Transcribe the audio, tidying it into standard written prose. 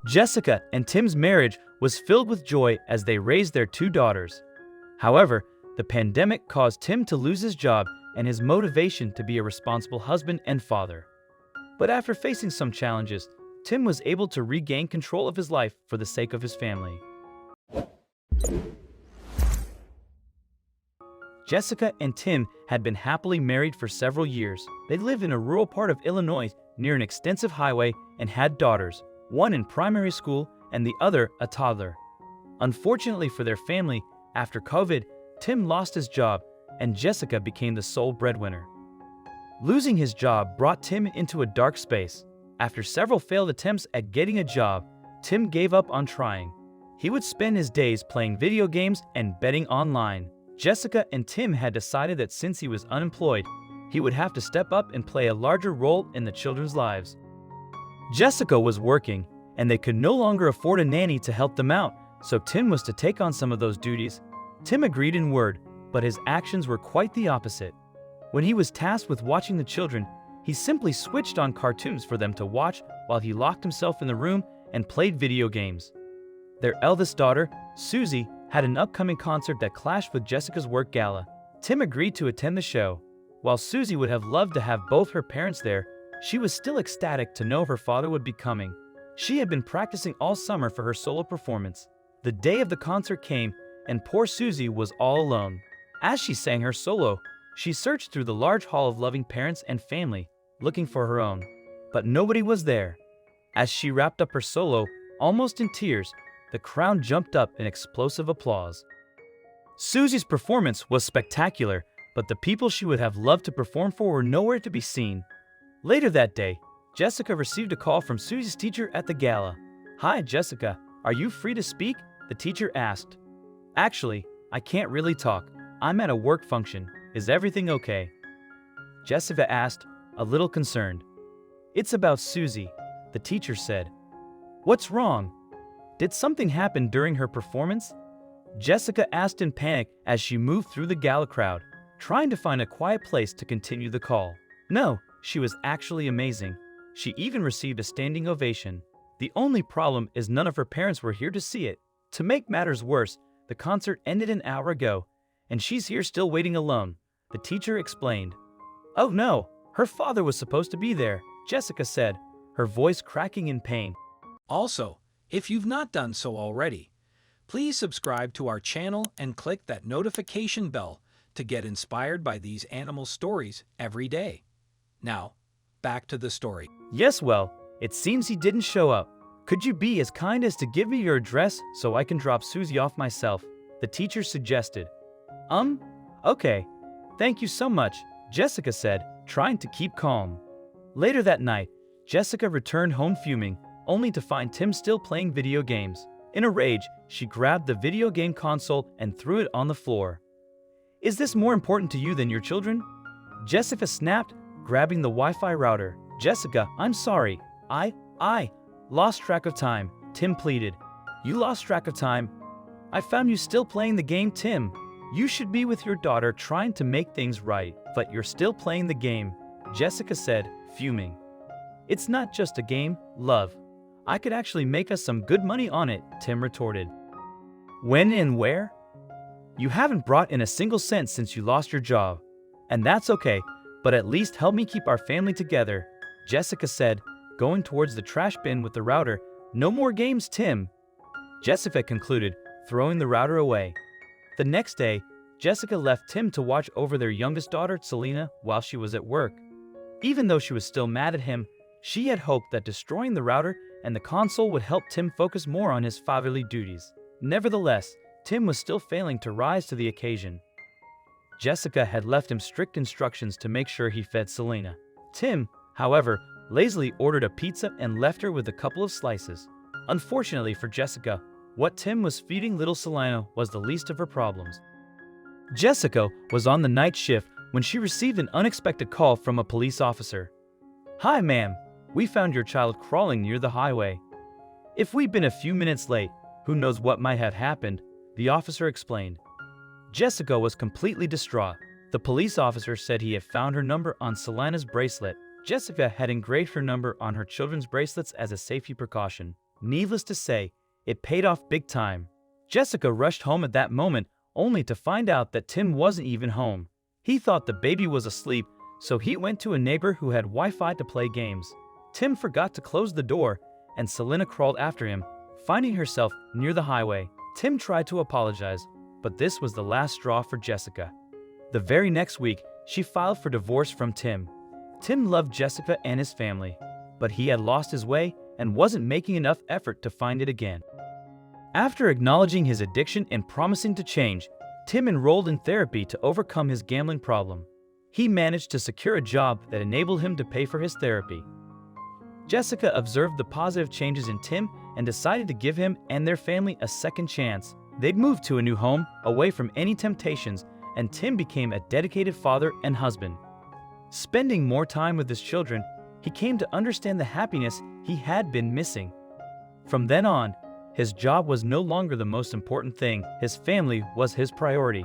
Jessica and Tim's marriage was filled with joy as they raised their two daughters. However, the pandemic caused Tim to lose his job and his motivation to be a responsible husband and father. But after facing some challenges, Tim was able to regain control of his life for the sake of his family. Jessica and Tim had been happily married for several years. They lived in a rural part of Illinois near an extensive highway and had daughters, one in primary school and the other a toddler. Unfortunately for their family, after COVID, Tim lost his job and Jessica became the sole breadwinner. Losing his job brought Tim into a dark space. After several failed attempts at getting a job, Tim gave up on trying. He would spend his days playing video games and betting online. Jessica and Tim had decided that since he was unemployed, he would have to step up and play a larger role in the children's lives. Jessica was working, and they could no longer afford a nanny to help them out, so Tim was to take on some of those duties. Tim agreed in word, but his actions were quite the opposite. When he was tasked with watching the children, he simply switched on cartoons for them to watch while he locked himself in the room and played video games. Their eldest daughter, Susie, had an upcoming concert that clashed with Jessica's work gala. Tim agreed to attend the show. While Susie would have loved to have both her parents there, she was still ecstatic to know her father would be coming. She had been practicing all summer for her solo performance. The day of the concert came, and poor Susie was all alone. As she sang her solo, she searched through the large hall of loving parents and family, looking for her own. But nobody was there. As she wrapped up her solo, almost in tears, the crowd jumped up in explosive applause. Susie's performance was spectacular, but the people she would have loved to perform for were nowhere to be seen. Later that day, Jessica received a call from Susie's teacher at the gala. "Hi, Jessica, are you free to speak?" the teacher asked. "Actually, I can't really talk. I'm at a work function. Is everything okay?" Jessica asked, a little concerned. "It's about Susie," the teacher said. "What's wrong? Did something happen during her performance?" Jessica asked in panic as she moved through the gala crowd, trying to find a quiet place to continue the call. No, she was actually amazing. She even received a standing ovation. The only problem is none of her parents were here to see it. To make matters worse, the concert ended an hour ago, and she's here still waiting alone, the teacher explained. "Oh no, her father was supposed to be there," Jessica said, her voice cracking in pain. Also, if you've not done so already, please subscribe to our channel and click that notification bell to get inspired by these animal stories every day. Now, back to the story. "Yes, well, it seems he didn't show up. Could you be as kind as to give me your address so I can drop Susie off myself?" the teacher suggested. Okay. Thank you so much," Jessica said, trying to keep calm. Later that night, Jessica returned home fuming, only to find Tim still playing video games. In a rage, she grabbed the video game console and threw it on the floor. "Is this more important to you than your children?" Jessica snapped, grabbing the Wi-Fi router. "Jessica, I'm sorry. I lost track of time," Tim pleaded. "You lost track of time? I found you still playing the game, Tim. You should be with your daughter trying to make things right, but you're still playing the game," Jessica said, fuming. "It's not just a game, love. I could actually make us some good money on it," Tim retorted. "When and where? You haven't brought in a single cent since you lost your job. And that's okay, but at least help me keep our family together," Jessica said, going towards the trash bin with the router. "No more games, Tim," Jessica concluded, throwing the router away. The next day, Jessica left Tim to watch over their youngest daughter, Selena, while she was at work. Even though she was still mad at him, she had hoped that destroying the router and the console would help Tim focus more on his fatherly duties. Nevertheless, Tim was still failing to rise to the occasion. Jessica had left him strict instructions to make sure he fed Selena. Tim, however, lazily ordered a pizza and left her with a couple of slices. Unfortunately for Jessica, what Tim was feeding little Selena was the least of her problems. Jessica was on the night shift when she received an unexpected call from a police officer. "Hi, ma'am. We found your child crawling near the highway. If we'd been a few minutes late, who knows what might have happened," the officer explained. Jessica was completely distraught. The police officer said he had found her number on Selena's bracelet. Jessica had engraved her number on her children's bracelets as a safety precaution. Needless to say, it paid off big time. Jessica rushed home at that moment, only to find out that Tim wasn't even home. He thought the baby was asleep, so he went to a neighbor who had Wi-Fi to play games. Tim forgot to close the door, and Selena crawled after him, finding herself near the highway. Tim tried to apologize, but this was the last straw for Jessica. The very next week, she filed for divorce from Tim. Tim loved Jessica and his family, but he had lost his way and wasn't making enough effort to find it again. After acknowledging his addiction and promising to change, Tim enrolled in therapy to overcome his gambling problem. He managed to secure a job that enabled him to pay for his therapy. Jessica observed the positive changes in Tim and decided to give him and their family a second chance. They'd moved to a new home, away from any temptations, and Tim became a dedicated father and husband. Spending more time with his children, he came to understand the happiness he had been missing. From then on, his job was no longer the most important thing. His family was his priority.